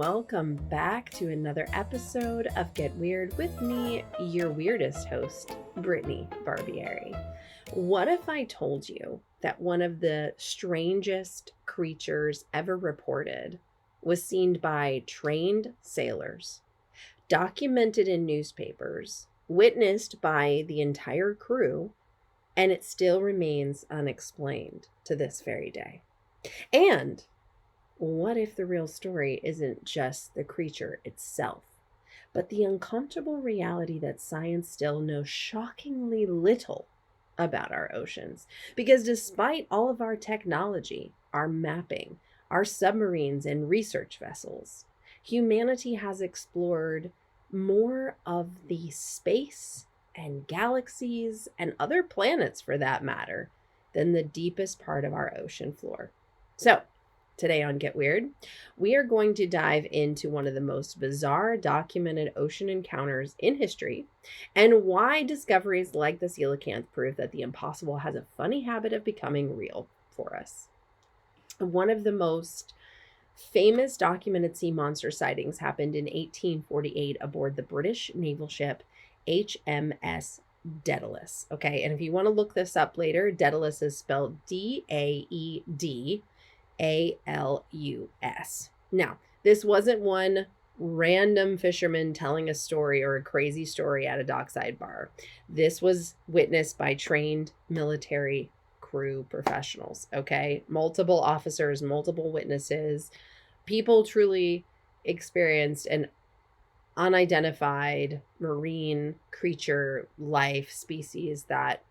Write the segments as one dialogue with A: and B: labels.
A: welcome back to another episode of Get Weird with me, your weirdest host, Brittany Barbieri. What if I told you that one of the strangest creatures ever reported was seen by trained sailors, documented in newspapers, witnessed by the entire crew, and it still remains unexplained to this very day? And what if the real story isn't just the creature itself, but the uncomfortable reality that science still knows shockingly little about our oceans? Because despite all of our technology, our mapping, our submarines and research vessels, humanity has explored more of the space and galaxies and other planets, for that matter, than the deepest part of our ocean floor. So, today on Get Weird, we are going to dive into one of the most bizarre documented ocean encounters in history and why discoveries like the coelacanth prove that the impossible has a funny habit of becoming real for us. One of the most famous documented sea monster sightings happened in 1848 aboard the British naval ship HMS Daedalus. Okay, and if you want to look this up later, Daedalus is spelled Daedalus. Now, this wasn't one random fisherman telling a story or a crazy story at a dockside bar. This was witnessed by trained military crew professionals, okay? Multiple officers, multiple witnesses. People truly experienced an unidentified marine creature life species that,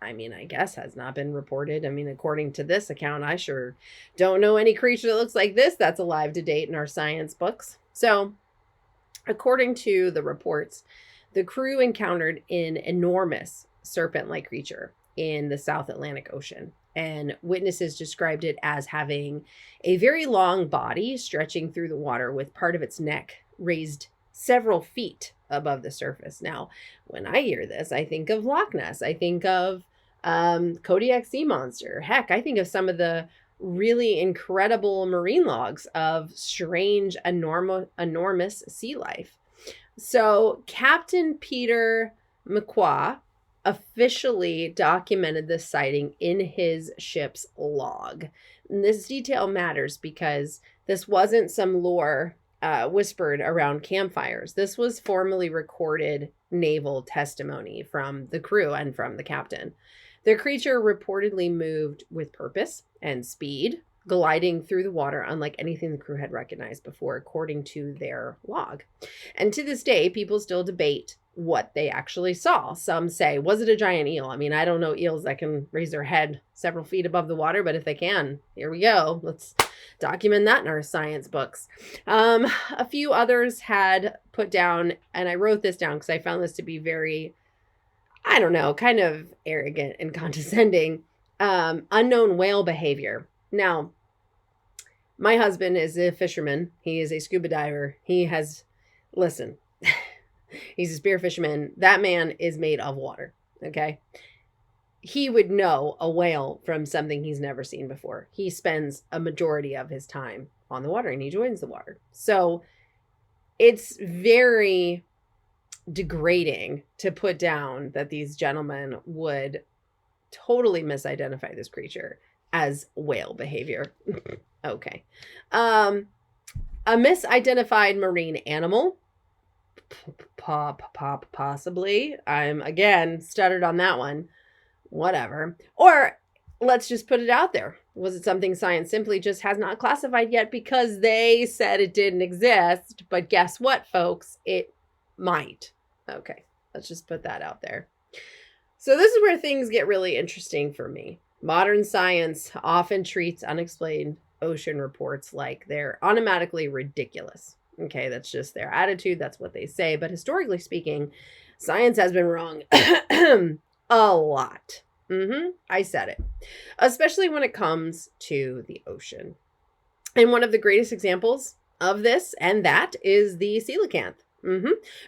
A: I guess has not been reported. According to this account, I sure don't know any creature that looks like this that's alive to date in our science books. So, according to the reports, the crew encountered an enormous serpent-like creature in the South Atlantic Ocean, and witnesses described it as having a very long body stretching through the water with part of its neck raised several feet above the surface. Now, when I hear this, I think of Loch Ness. I think of Kodiak sea monster. Heck, I think of some of the really incredible marine logs of strange, enormous sea life. So Captain Peter McQuaa officially documented this sighting in his ship's log. And this detail matters because this wasn't some lore whispered around campfires. This was formally recorded naval testimony from the crew and from the captain. The creature reportedly moved with purpose and speed, gliding through the water unlike anything the crew had recognized before, according to their log. And to this day, people still debate what they actually saw. Some say, was it a giant eel? I don't know eels that can raise their head several feet above the water, but if they can, here we go. Let's document that in our science books. A few others had put down, and I wrote this down because I found this to be very, kind of arrogant and condescending. Unknown whale behavior. Now, my husband is a fisherman. He is a scuba diver. He's a spear fisherman. That man is made of water, okay? He would know a whale from something he's never seen before. He spends a majority of his time on the water and he joins the water. So it's very degrading to put down that these gentlemen would totally misidentify this creature as whale behavior. Okay. A misidentified marine animal. Possibly. I'm again stuttered on that one. Whatever. Or let's just put it out there. Was it something science simply just has not classified yet because they said it didn't exist? But guess what, folks? It might. Okay, let's just put that out there. So this is where things get really interesting for me. Modern science often treats unexplained ocean reports like they're automatically ridiculous. Okay, that's just their attitude. That's what they say. But historically speaking, science has been wrong a lot. I said it. Especially when it comes to the ocean. And one of the greatest examples of this and that is the coelacanth.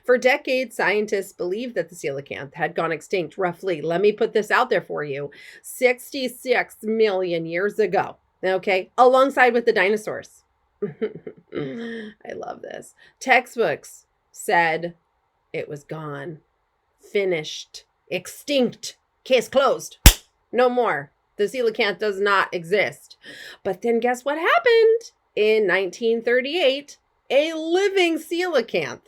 A: For decades, scientists believed that the coelacanth had gone extinct roughly, let me put this out there for you, 66 million years ago. Okay, alongside with the dinosaurs. I love this. Textbooks said it was gone, finished, extinct, case closed, no more. The coelacanth does not exist. But then guess what happened? In 1938, a living coelacanth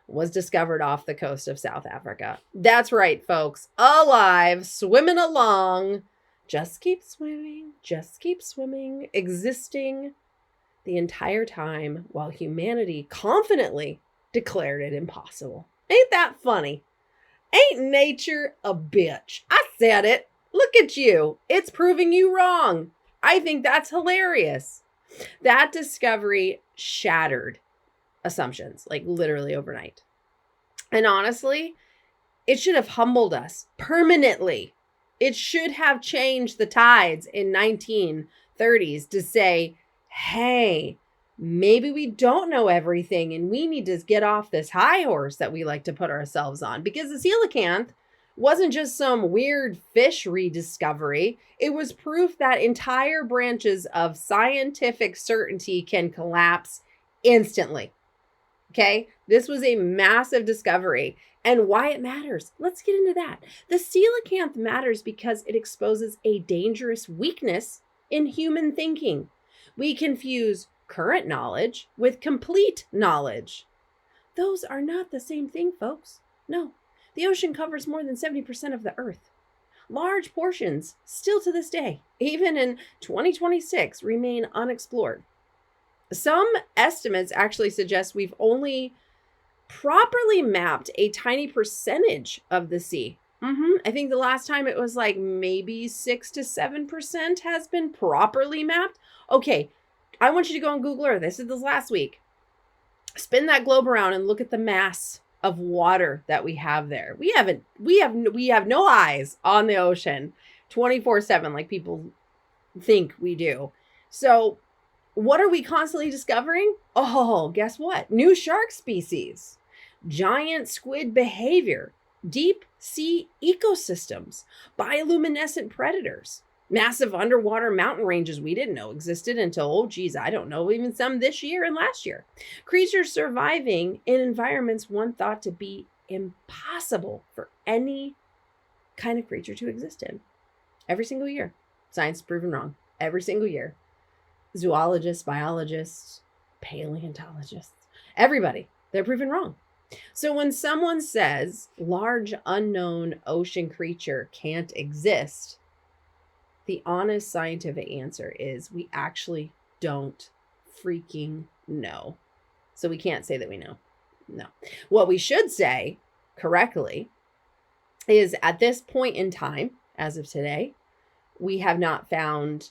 A: was discovered off the coast of South Africa. That's right, folks. Alive, swimming along. Just keep swimming, existing the entire time while humanity confidently declared it impossible. Ain't that funny? Ain't nature a bitch? I said it. Look at you. It's proving you wrong. I think that's hilarious. That discovery shattered assumptions, like literally overnight. And honestly, it should have humbled us permanently. It should have changed the tides in 1930s to say, hey, maybe we don't know everything and we need to get off this high horse that we like to put ourselves on. Because the coelacanth wasn't just some weird fish rediscovery. It was proof that entire branches of scientific certainty can collapse instantly. Okay, this was a massive discovery. And why it matters, let's get into that. The coelacanth matters because it exposes a dangerous weakness in human thinking. We confuse current knowledge with complete knowledge. Those are not the same thing, folks. No, the ocean covers more than 70% of the earth. Large portions, still to this day, even in 2026, remain unexplored. Some estimates actually suggest we've only properly mapped a tiny percentage of the sea. I think the last time it was like maybe 6 to 7% has been properly mapped. Okay, I want you to go on Google Earth. I said this last week. Spin that globe around and look at the mass of water that we have there. We have no eyes on the ocean 24/7 like people think we do. So what are we constantly discovering? Oh, guess what? New shark species, giant squid behavior, deep sea ecosystems, bioluminescent predators, massive underwater mountain ranges we didn't know existed until, I don't know, even some this year and last year. Creatures surviving in environments one thought to be impossible for any kind of creature to exist in. Every single year. Science is proven wrong. Every single year. Zoologists, biologists, paleontologists, everybody, they're proven wrong. So when someone says large unknown ocean creature can't exist, the honest scientific answer is we actually don't freaking know. So we can't say that we know. No. What we should say correctly is at this point in time, as of today, we have not found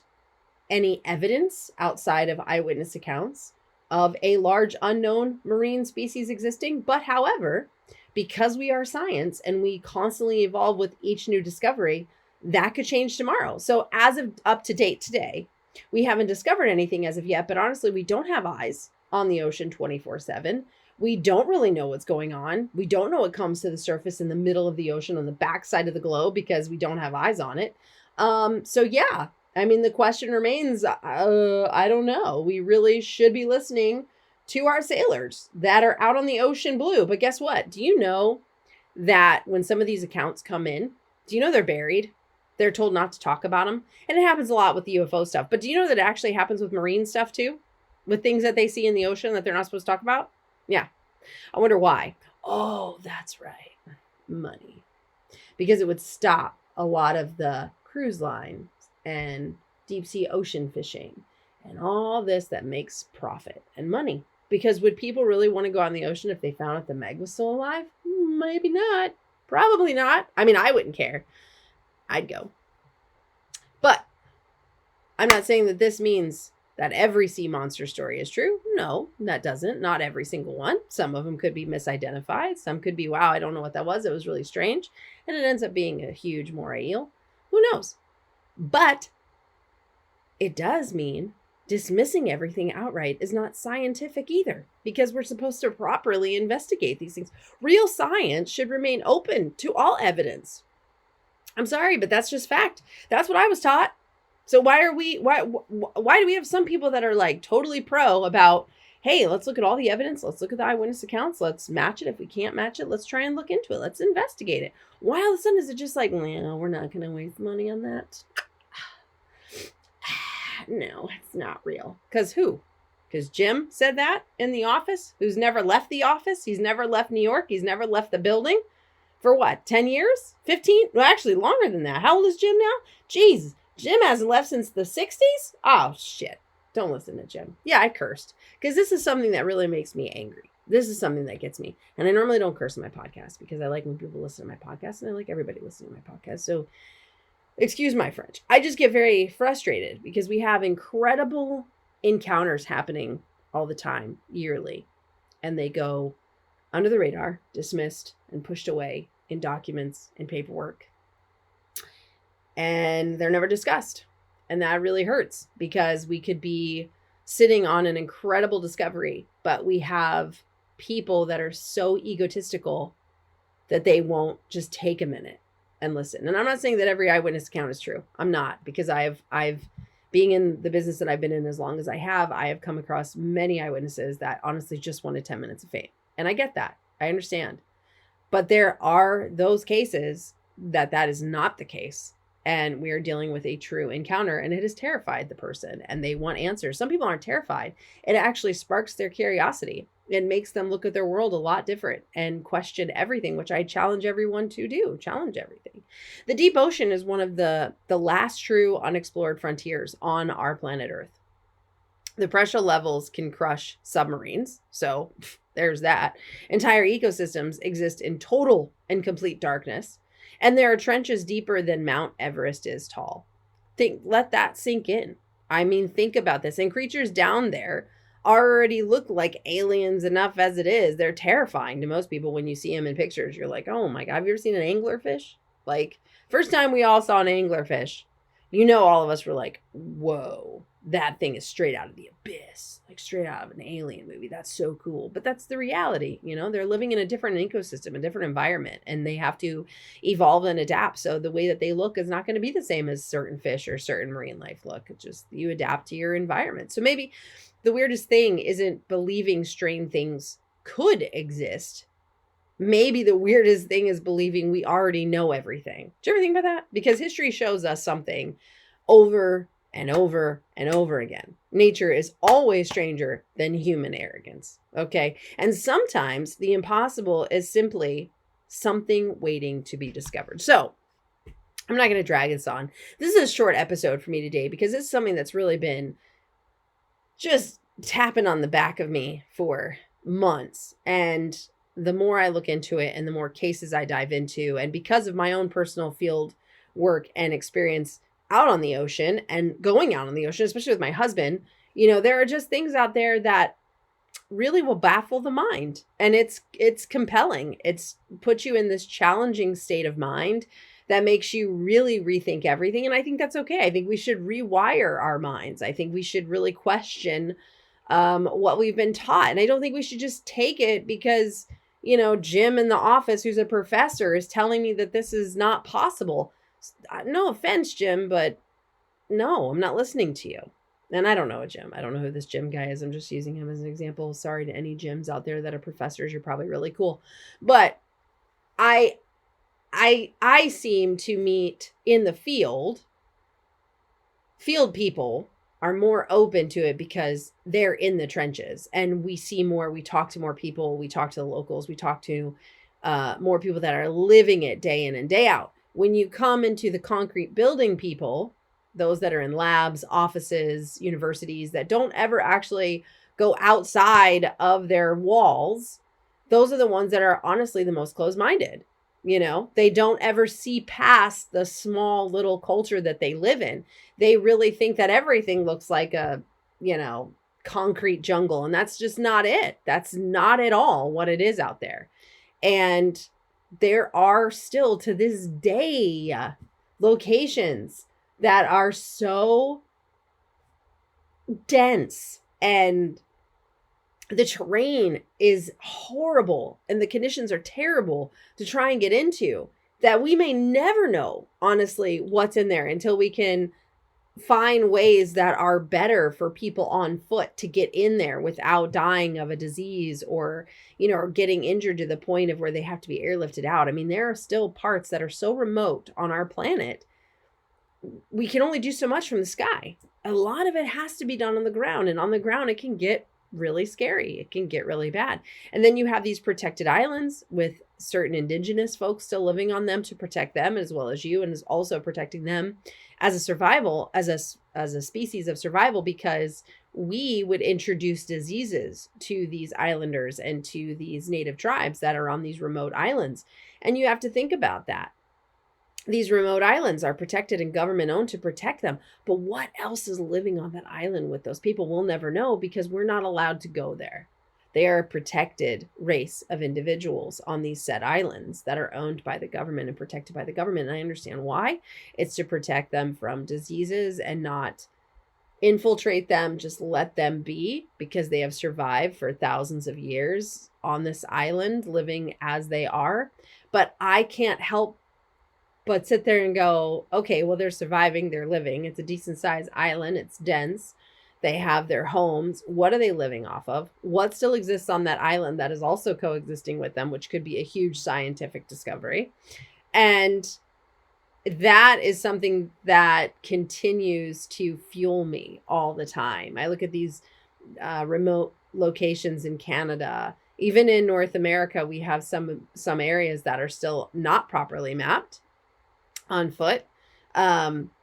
A: any evidence outside of eyewitness accounts of a large unknown marine species existing. But however, because we are science and we constantly evolve with each new discovery, that could change tomorrow. So as of up to date today, we haven't discovered anything as of yet, but honestly, we don't have eyes on the ocean 24/7. We don't really know what's going on. We don't know what comes to the surface in the middle of the ocean on the backside of the globe because we don't have eyes on it. So yeah, I mean, the question remains, I don't know. We really should be listening to our sailors that are out on the ocean blue. But guess what? Do you know that when some of these accounts come in, do you know they're buried? They're told not to talk about them. And it happens a lot with the UFO stuff. But do you know that it actually happens with marine stuff too? With things that they see in the ocean that they're not supposed to talk about? Yeah. I wonder why. Oh, that's right. Money. Because it would stop a lot of the cruise lines and deep sea ocean fishing and all this that makes profit and money. Because would people really want to go out in the ocean if they found out the Meg was still alive? Maybe not. Probably not. I mean, I wouldn't care. I'd go. But I'm not saying that this means that every sea monster story is true. No, that doesn't. Not every single one. Some of them could be misidentified. Some could be, wow, I don't know what that was. It was really strange. And it ends up being a huge moray eel. Who knows? But it does mean dismissing everything outright is not scientific either, because we're supposed to properly investigate these things. Real science should remain open to all evidence. I'm sorry, but that's just fact. That's what I was taught. So why do we have some people that are like totally pro about, hey, let's look at all the evidence, let's look at the eyewitness accounts, let's match it. If we can't match it, let's try and look into it, let's investigate it. Why all of a sudden is it just like, no, we're not going to waste money on that? No, it's not real. Because who? Because Jim said that in the office, who's never left the office. He's never left New York. He's never left the building for what, 10 years? 15? Well, actually longer than that. How old is Jim now? Jeez, Jim hasn't left since the 60s? Oh, shit. Don't listen to Jim. Yeah, I cursed. Because this is something that really makes me angry. This is something that gets me. And I normally don't curse on my podcast because I like when people listen to my podcast and I like everybody listening to my podcast. So excuse my French. I just get very frustrated because we have incredible encounters happening all the time, yearly. And they go under the radar, dismissed and pushed away in documents and paperwork. And they're never discussed. And that really hurts because we could be sitting on an incredible discovery, but we have people that are so egotistical that they won't just take a minute and listen. And I'm not saying that every eyewitness account is true. I'm not, because I've being in the business that I've been in as long as I have come across many eyewitnesses that honestly just wanted 10 minutes of fame. And I get that. I understand. But there are those cases that is not the case. And we are dealing with a true encounter, and it has terrified the person and they want answers. Some people aren't terrified. It actually sparks their curiosity. It makes them look at their world a lot different and question everything, which I challenge everyone to do. Challenge everything. The deep ocean is one of the last true unexplored frontiers on our planet Earth. The pressure levels can crush submarines. So there's that. Entire ecosystems exist in total and complete darkness. And there are trenches deeper than Mount Everest is tall. Let that sink in. I mean, think about this. And creatures down there already look like aliens enough as it is. They're terrifying to most people when you see them in pictures. You're like, oh my God, have you ever seen an anglerfish? Like, first time we all saw an anglerfish, all of us were like, whoa, that thing is straight out of the abyss, like straight out of an alien movie. That's so cool. But that's the reality. They're living in a different ecosystem, a different environment, and they have to evolve and adapt. So the way that they look is not going to be the same as certain fish or certain marine life look. It's just you adapt to your environment. So maybe the weirdest thing isn't believing strange things could exist. Maybe the weirdest thing is believing we already know everything. Do you ever think about that? Because history shows us something over and over and over again. Nature is always stranger than human arrogance. Okay. And sometimes the impossible is simply something waiting to be discovered. So I'm not going to drag this on. This is a short episode for me today because it's something that's really been just tapping on the back of me for months. And the more I look into it and the more cases I dive into, and because of my own personal field work and experience out on the ocean and going out on the ocean, especially with my husband, there are just things out there that really will baffle the mind. And it's compelling. It's puts you in this challenging state of mind that makes you really rethink everything. And I think that's okay. I think we should rewire our minds. I think we should really question what we've been taught. And I don't think we should just take it because, Jim in the office, who's a professor, is telling me that this is not possible. No offense, Jim, but no, I'm not listening to you. And I don't know a Jim. I don't know who this Jim guy is. I'm just using him as an example. Sorry to any Jims out there that are professors. You're probably really cool. But I seem to meet in the field people are more open to it because they're in the trenches and we see more, we talk to more people, we talk to the locals, we talk to more people that are living it day in and day out. When you come into the concrete building people, those that are in labs, offices, universities that don't ever actually go outside of their walls, those are the ones that are honestly the most closed-minded. They don't ever see past the small little culture that they live in. They really think that everything looks like a, concrete jungle. And that's just not it. That's not at all what it is out there. And there are still to this day locations that are so dense and the terrain is horrible and the conditions are terrible to try and get into that we may never know, honestly, what's in there until we can find ways that are better for people on foot to get in there without dying of a disease or, or getting injured to the point of where they have to be airlifted out. I mean, there are still parts that are so remote on our planet. We can only do so much from the sky. A lot of it has to be done on the ground, and on the ground, it can get really scary. It can get really bad. And then you have these protected islands with certain indigenous folks still living on them to protect them as well as you, and is also protecting them as a survival, as a species of survival, because we would introduce diseases to these islanders and to these native tribes that are on these remote islands. And you have to think about that. These remote islands are protected and government owned to protect them. But what else is living on that island with those people? We'll never know because we're not allowed to go there. They are a protected race of individuals on these said islands that are owned by the government and protected by the government. And I understand why. It's to protect them from diseases and not infiltrate them, just let them be, because they have survived for thousands of years on this island living as they are. But I can't help but sit there and go, okay, well, they're surviving, they're living. It's a decent sized island. It's dense. They have their homes. What are they living off of? What still exists on that island that is also coexisting with them, which could be a huge scientific discovery. And that is something that continues to fuel me all the time. I look at these remote locations in Canada. Even in North America, we have some areas that are still not properly mapped on foot.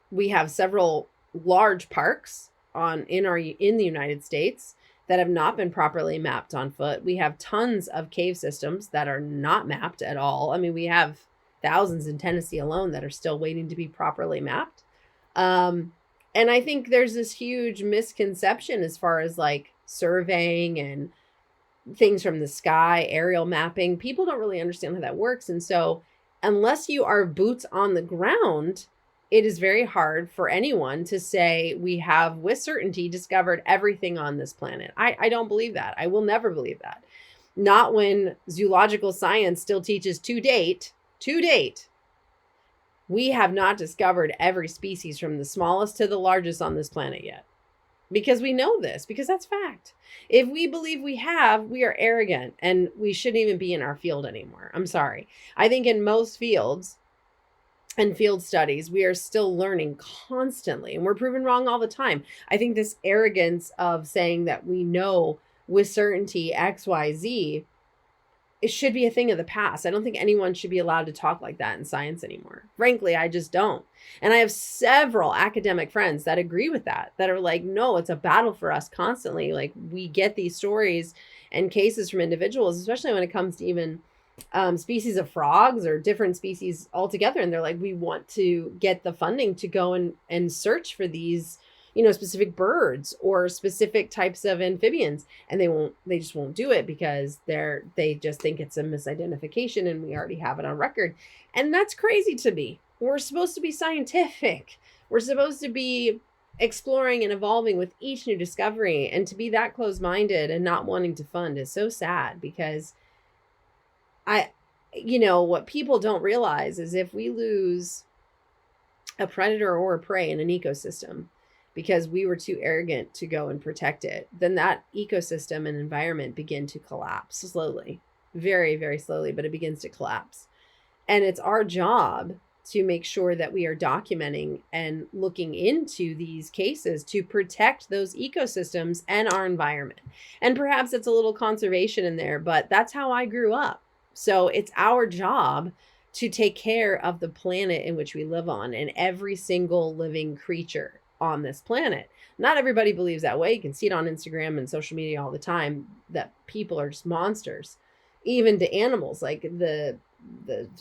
A: We have several large parks in the United States that have not been properly mapped on foot. We have tons of cave systems that are not mapped at all. I mean, we have thousands in Tennessee alone that are still waiting to be properly mapped. And I think there's this huge misconception as far as like surveying and things from the sky, aerial mapping. People don't really understand how that works. And so unless you are boots on the ground, it is very hard for anyone to say we have with certainty discovered everything on this planet. I don't believe that. I will never believe that. Not when zoological science still teaches to date, we have not discovered every species from the smallest to the largest on this planet yet. Because we know this, because that's fact. If we believe we have, we are arrogant and we shouldn't even be in our field anymore. I'm sorry. I think in most fields and field studies, we are still learning constantly and we're proven wrong all the time. I think this arrogance of saying that we know with certainty X, Y, Z, it should be a thing of the past. I don't think anyone should be allowed to talk like that in science anymore. Frankly, I just don't. And I have several academic friends that agree with that are like, no, it's a battle for us constantly. Like we get these stories and cases from individuals, especially when it comes to even species of frogs or different species altogether. And they're like, we want to get the funding to go and search for these, specific birds or specific types of amphibians. And they just won't do it because they just think it's a misidentification and we already have it on record. And that's crazy to me. We're supposed to be scientific. We're supposed to be exploring and evolving with each new discovery, and to be that close-minded and not wanting to fund is so sad because what people don't realize is if we lose a predator or a prey in an ecosystem because we were too arrogant to go and protect it, then that ecosystem and environment begin to collapse slowly, very, very slowly, but it begins to collapse. And it's our job to make sure that we are documenting and looking into these cases to protect those ecosystems and our environment. And perhaps it's a little conservation in there, but that's how I grew up. So it's our job to take care of the planet in which we live on and every single living creature on this planet. Not everybody believes that way. You can see it on Instagram and social media all the time that people are just monsters, even to animals. Like the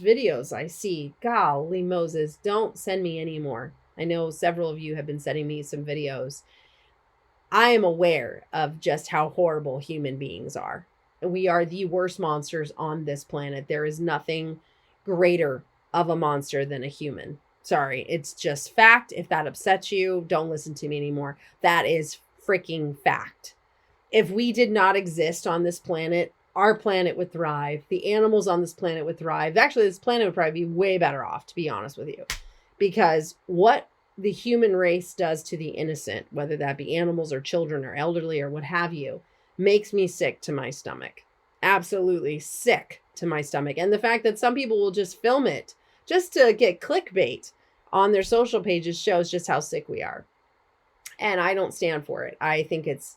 A: videos I see, golly Moses, don't send me any more. I know several of you have been sending me some videos. I am aware of just how horrible human beings are. We are the worst monsters on this planet. There is nothing greater of a monster than a human. Sorry, it's just fact. If that upsets you, don't listen to me anymore. That is freaking fact. If we did not exist on this planet, our planet would thrive. The animals on this planet would thrive. Actually, this planet would probably be way better off, to be honest with you. Because what the human race does to the innocent, whether that be animals or children or elderly or what have you, makes me sick to my stomach. Absolutely sick to my stomach. And the fact that some people will just film it just to get clickbait on their social pages shows just how sick we are. And I don't stand for it. I think it's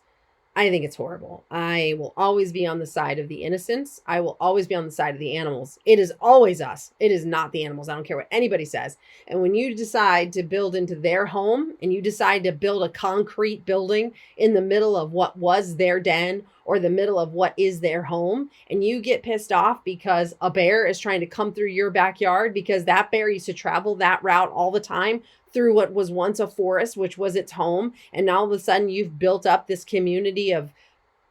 A: horrible. I will always be on the side of the innocents. I will always be on the side of the animals. It is always us. It is not the animals. I don't care what anybody says. And when you decide to build into their home and you decide to build a concrete building in the middle of what was their den or the middle of what is their home, and you get pissed off because a bear is trying to come through your backyard because that bear used to travel that route all the time through what was once a forest, which was its home. And now all of a sudden you've built up this community of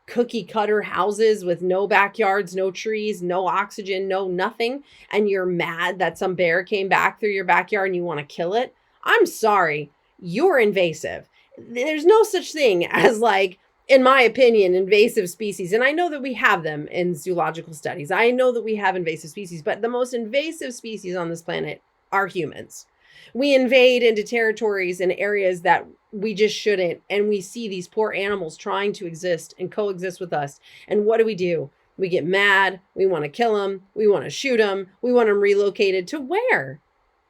A: cookie cutter houses with no backyards, no trees, no oxygen, no nothing. And you're mad that some bear came back through your backyard and you want to kill it. I'm sorry, you're invasive. There's no such thing as, like, in my opinion, invasive species. And I know that we have them in zoological studies. I know that we have invasive species, but the most invasive species on this planet are humans. We invade into territories and areas that we just shouldn't. And we see these poor animals trying to exist and coexist with us. And what do? We get mad. We want to kill them. We want to shoot them. We want them relocated to where?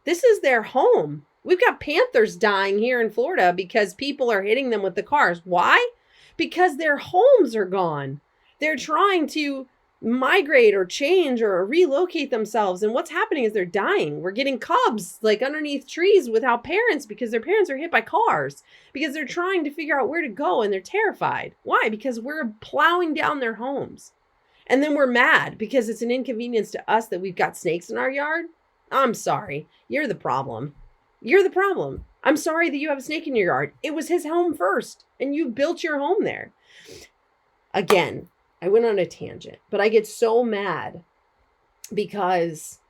A: This is their home. We've got panthers dying here in Florida because people are hitting them with the cars. Why? Because their homes are gone. They're trying to migrate or change or relocate themselves, and what's happening is they're dying. We're getting cubs like underneath trees without parents because their parents are hit by cars, because they're trying to figure out where to go and they're terrified. Why? Because we're plowing down their homes. And then we're mad because it's an inconvenience to us that we've got snakes in our yard. I'm sorry, you're the problem. You're the problem. I'm sorry that you have a snake in your yard. It was his home first and you built your home there. Again, I went on a tangent, but I get so mad because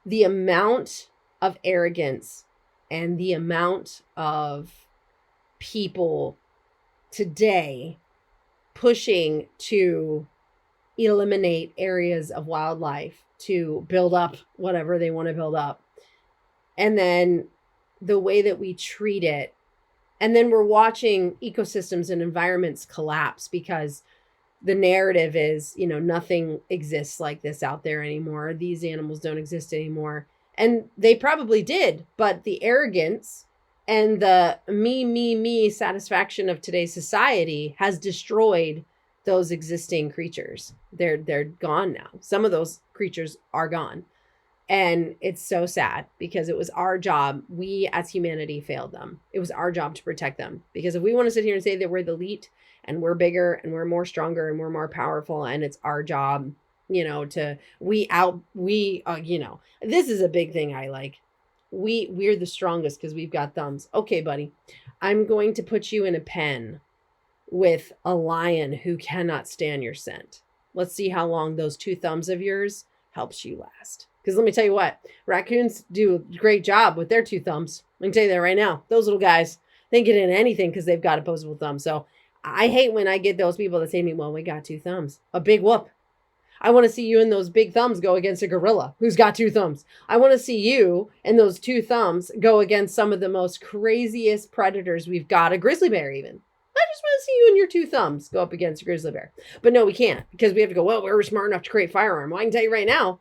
A: the amount of arrogance and the amount of people today pushing to eliminate areas of wildlife to build up whatever they want to build up. And then the way that we treat it. And then we're watching ecosystems and environments collapse because the narrative is, nothing exists like this out there anymore. These animals don't exist anymore. And they probably did, but the arrogance and the me satisfaction of today's society has destroyed those existing creatures. They're gone now. Some of those creatures are gone. And it's so sad because it was our job. We as humanity failed them. It was our job to protect them. Because if we want to sit here and say that we're the elite and we're bigger and we're more stronger and we're more powerful and it's our job, this is a big thing I like. We're the strongest because we've got thumbs. Okay, buddy, I'm going to put you in a pen with a lion who cannot stand your scent. Let's see how long those 2 thumbs of yours helps you last. Because let me tell you what, raccoons do a great job with their 2 thumbs. I can tell you that right now. Those little guys, they can get into anything because they've got opposable thumbs. So I hate when I get those people that say to me, well, we got 2 thumbs. A big whoop. I want to see you and those big thumbs go against a gorilla who's got 2 thumbs. I want to see you and those 2 thumbs go against some of the most craziest predators we've got, a grizzly bear even. I just want to see you and your 2 thumbs go up against a grizzly bear. But no, we can't because we have to go, well, we're smart enough to create firearm. Well, I can tell you right now,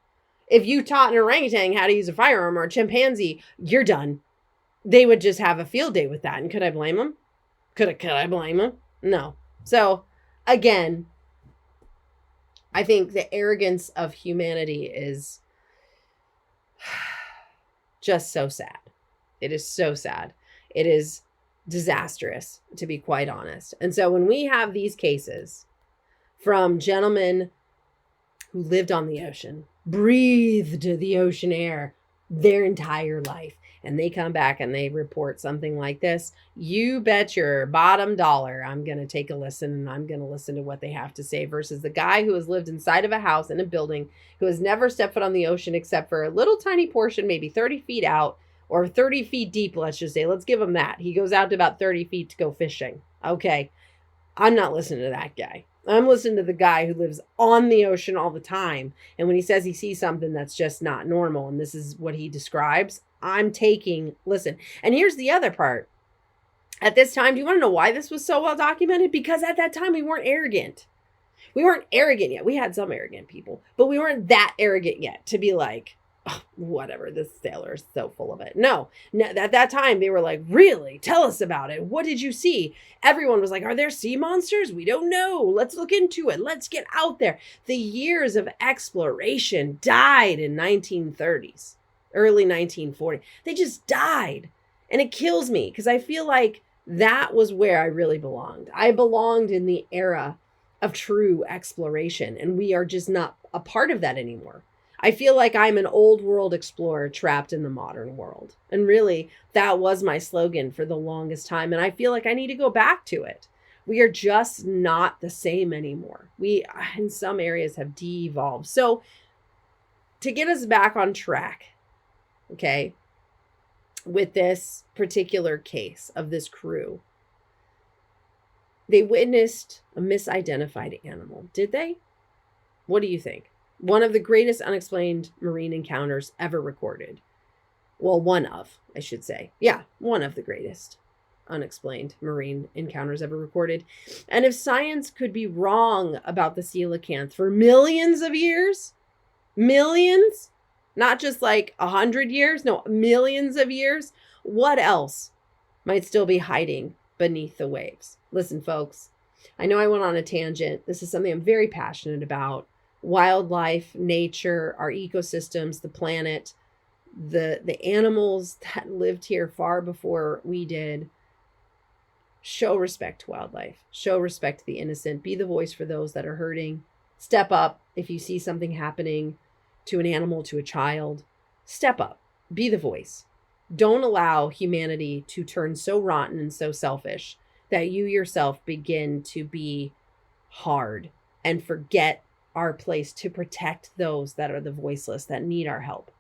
A: if you taught an orangutan how to use a firearm or a chimpanzee, you're done. They would just have a field day with that. And could I blame them? Could I blame them? No. So again, I think the arrogance of humanity is just so sad. It is so sad. It is disastrous, to be quite honest. And so when we have these cases from gentlemen who lived on the ocean, breathed the ocean air their entire life, and they come back and they report something like this, you bet your bottom dollar I'm going to take a listen and I'm going to listen to what they have to say versus the guy who has lived inside of a house in a building, who has never stepped foot on the ocean except for a little tiny portion, maybe 30 feet out or 30 feet deep. Let's just say, let's give him that. He goes out to about 30 feet to go fishing. Okay. I'm not listening to that guy. I'm listening to the guy who lives on the ocean all the time. And when he says he sees something that's just not normal, and this is what he describes, I'm taking, listen, and here's the other part. At this time, do you want to know why this was so well documented? Because at that time, we weren't arrogant. We weren't arrogant yet. We had some arrogant people, but we weren't that arrogant yet to be like, oh, whatever, this sailor is so full of it. No, at that time, they were like, really? Tell us about it. What did you see? Everyone was like, are there sea monsters? We don't know. Let's look into it. Let's get out there. The years of exploration died in 1930s, early 1940s. They just died. And it kills me because I feel like that was where I really belonged. I belonged in the era of true exploration, and we are just not a part of that anymore. I feel like I'm an old world explorer trapped in the modern world. And really, that was my slogan for the longest time. And I feel like I need to go back to it. We are just not the same anymore. We, in some areas, have de-evolved. So to get us back on track, okay, with this particular case of this crew, they witnessed a misidentified animal. Did they? What do you think? One of the greatest unexplained marine encounters ever recorded. Well, one of, I should say. Yeah, one of the greatest unexplained marine encounters ever recorded. And if science could be wrong about the coelacanth for millions of years, millions, not just like 100 years, no, millions of years, what else might still be hiding beneath the waves? Listen, folks, I know I went on a tangent. This is something I'm very passionate about. Wildlife, nature, our ecosystems, the planet, the animals that lived here far before we did. Show respect to wildlife. Show respect to the innocent. Be the voice for those that are hurting. Step up if you see something happening to an animal, to a child. Step up. Be the voice. Don't allow humanity to turn so rotten and so selfish that you yourself begin to be hard and forget our place to protect those that are the voiceless, that need our help.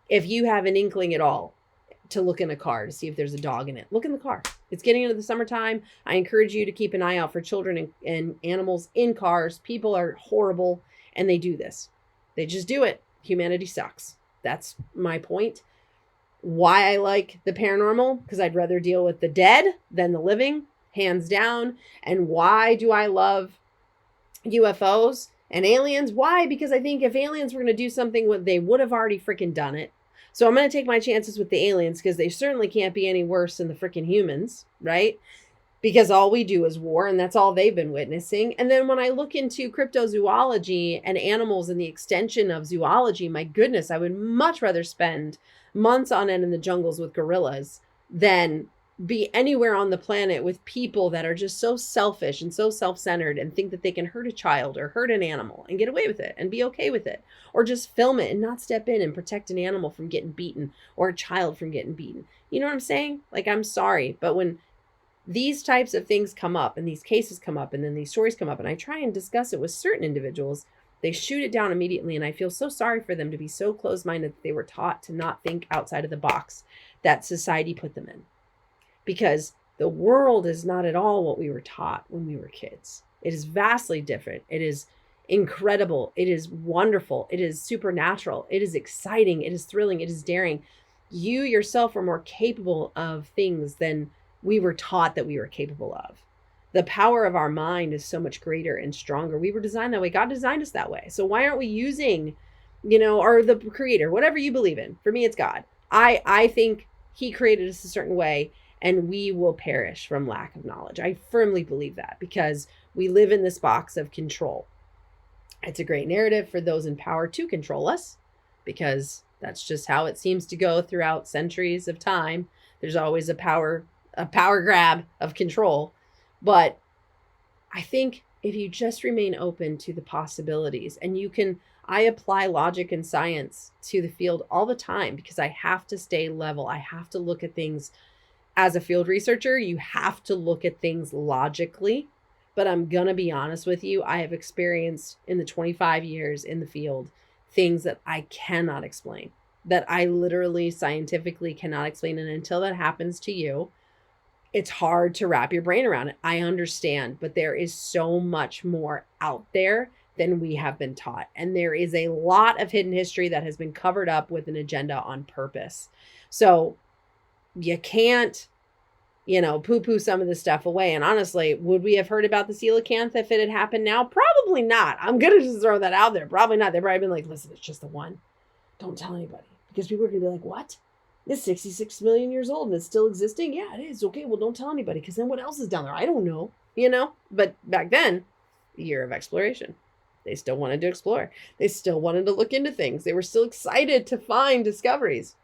A: If you have an inkling at all to look in a car to see if there's a dog in it, look in the car. It's getting into the summertime. I encourage you to keep an eye out for children and animals in cars. People are horrible and they do this. They just do it. Humanity sucks. That's my point. Why I like the paranormal? Because I'd rather deal with the dead than the living, hands down. And why do I love UFOs and aliens? Why? Because I think if aliens were going to do something, they would have already freaking done it. So I'm going to take my chances with the aliens because they certainly can't be any worse than the freaking humans, right? Because all we do is war, and that's all they've been witnessing. And then when I look into cryptozoology and animals and the extension of zoology, my goodness, I would much rather spend months on end in the jungles with gorillas than be anywhere on the planet with people that are just so selfish and so self-centered and think that they can hurt a child or hurt an animal and get away with it and be okay with it, or just film it and not step in and protect an animal from getting beaten or a child from getting beaten. You know what I'm saying? Like, I'm sorry, but when these types of things come up and these cases come up and then these stories come up and I try and discuss it with certain individuals, they shoot it down immediately. And I feel so sorry for them to be so closed-minded that they were taught to not think outside of the box that society put them in. Because the world is not at all what we were taught when we were kids. It is vastly different. It is incredible. It is wonderful. It is supernatural. It is exciting. It is thrilling. It is daring. You yourself are more capable of things than we were taught that we were capable of. The power of our mind is so much greater and stronger. We were designed that way. God designed us that way. So why aren't we using, or the creator, whatever you believe in? For me, it's God. I think he created us a certain way and we will perish from lack of knowledge. I firmly believe that because we live in this box of control. It's a great narrative for those in power to control us because that's just how it seems to go throughout centuries of time. There's always a power grab of control. But I think if you just remain open to the possibilities and I apply logic and science to the field all the time because I have to stay level. I have to look at things as a field researcher. You have to look at things logically, but I'm going to be honest with you. I have experienced in the 25 years in the field, things that I cannot explain, that I literally scientifically cannot explain. And until that happens to you, it's hard to wrap your brain around it. I understand, but there is so much more out there than we have been taught. And there is a lot of hidden history that has been covered up with an agenda on purpose. So you can't, poo-poo some of this stuff away. And honestly, would we have heard about the coelacanth if it had happened now? Probably not. I'm going to just throw that out there. Probably not. They've probably been like, listen, it's just the one. Don't tell anybody. Because people are going to be like, what? It's 66 million years old and it's still existing? Yeah, it is. Okay, well, don't tell anybody, because then what else is down there? I don't know, But back then, the year of exploration, they still wanted to explore. They still wanted to look into things. They were still excited to find discoveries.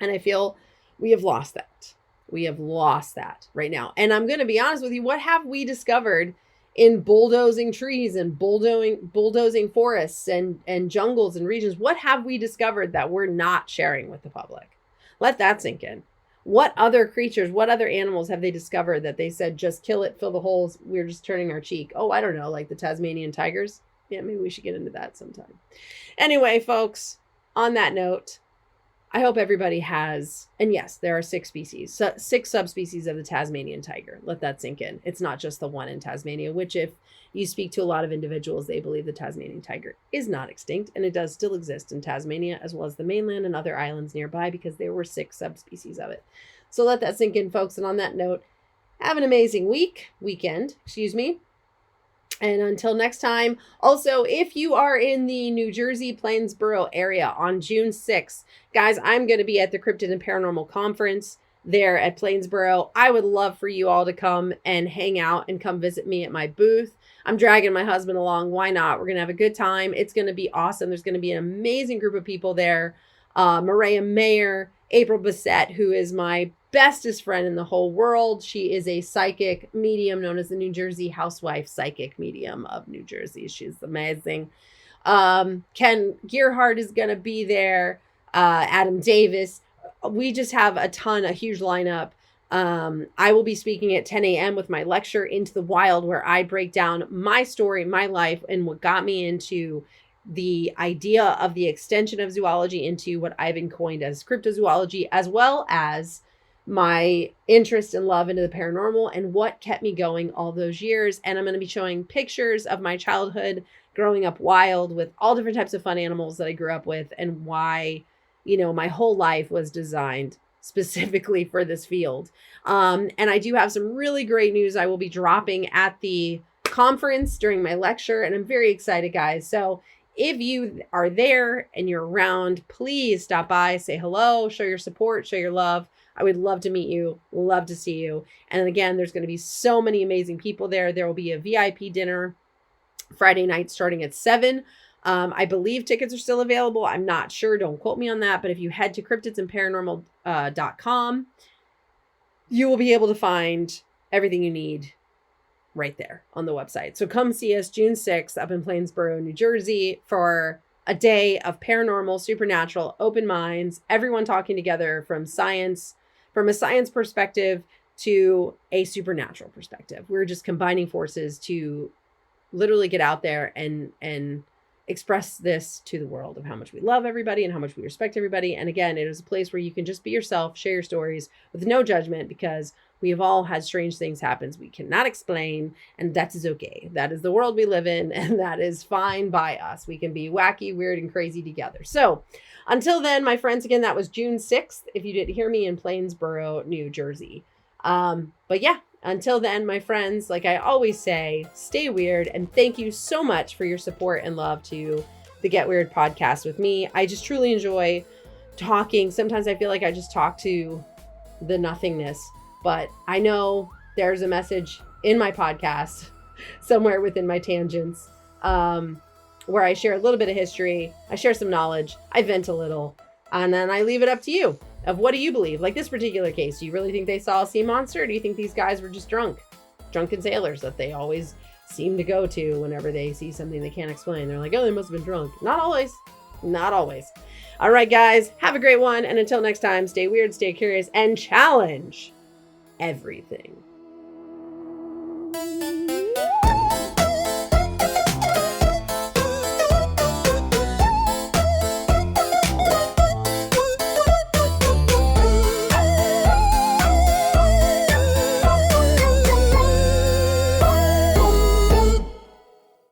A: And I feel we have lost that. We have lost that right now. And I'm going to be honest with you. What have we discovered in bulldozing trees and bulldozing forests and jungles and regions? What have we discovered that we're not sharing with the public? Let that sink in. What other creatures, what other animals have they discovered that they said, just kill it, fill the holes, we're just turning our cheek? Oh, I don't know, like the Tasmanian tigers? Yeah, maybe we should get into that sometime. Anyway, folks, on that note, I hope everybody has, and yes, there are 6 species, 6 subspecies of the Tasmanian tiger. Let that sink in. It's not just the one in Tasmania, which if you speak to a lot of individuals, they believe the Tasmanian tiger is not extinct, and it does still exist in Tasmania, as well as the mainland and other islands nearby, because there were 6 subspecies of it. So let that sink in, folks. And on that note, have an amazing weekend. And until next time, also, if you are in the New Jersey Plainsboro area on June 6th, guys, I'm going to be at the Cryptid and Paranormal Conference there at Plainsboro. I would love for you all to come and hang out and come visit me at my booth. I'm dragging my husband along. Why not? We're going to have a good time. It's going to be awesome. There's going to be an amazing group of people there. Maria Mayer, April Bissett, who is my bestest friend in the whole world. She is a psychic medium known as the New Jersey Housewife Psychic Medium of New Jersey. She's amazing. Ken Gearhart is going to be there. Adam Davis. We just have a huge lineup. I will be speaking at 10 a.m. with my lecture, Into the Wild, where I break down my story, my life, and what got me into the idea of the extension of zoology into what I've been coined as cryptozoology, as well as my interest and love into the paranormal and what kept me going all those years. And I'm going to be showing pictures of my childhood growing up wild with all different types of fun animals that I grew up with, and why, my whole life was designed specifically for this field. And I do have some really great news I will be dropping at the conference during my lecture, and I'm very excited, guys. So if you are there and you're around, please stop by, say hello, show your support, show your love. I would love to meet you, love to see you. And again, there's going to be so many amazing people there. There will be a VIP dinner Friday night starting at 7. I believe tickets are still available. I'm not sure. Don't quote me on that. But if you head to cryptidsandparanormal.com, you will be able to find everything you need right there on the website. So come see us June 6th up in Plainsboro, New Jersey, for a day of paranormal, supernatural, open minds, everyone talking together from a science perspective to a supernatural perspective. We're just combining forces to literally get out there and express this to the world of how much we love everybody and how much we respect everybody. And again, it is a place where you can just be yourself, share your stories with no judgment, because we have all had strange things happen we cannot explain, and that is okay. That is the world we live in, and that is fine by us. We can be wacky, weird, and crazy together. So until then, my friends, again, that was June 6th, if you didn't hear me, in Plainsboro, New Jersey. But yeah, until then, my friends, like I always say, stay weird, and thank you so much for your support and love to the Get Weird podcast with me. I just truly enjoy talking. Sometimes I feel like I just talk to the nothingness, but I know there's a message in my podcast somewhere within my tangents, where I share a little bit of history, I share some knowledge, I vent a little, and then I leave it up to you. Of what do you believe? Like this particular case, do you really think they saw a sea monster? Or do you think these guys were just drunken sailors that they always seem to go to whenever they see something they can't explain? They're like, oh, they must have been drunk. Not always. Not always. All right, guys, have a great one. And until next time, stay weird, stay curious, and challenge everything.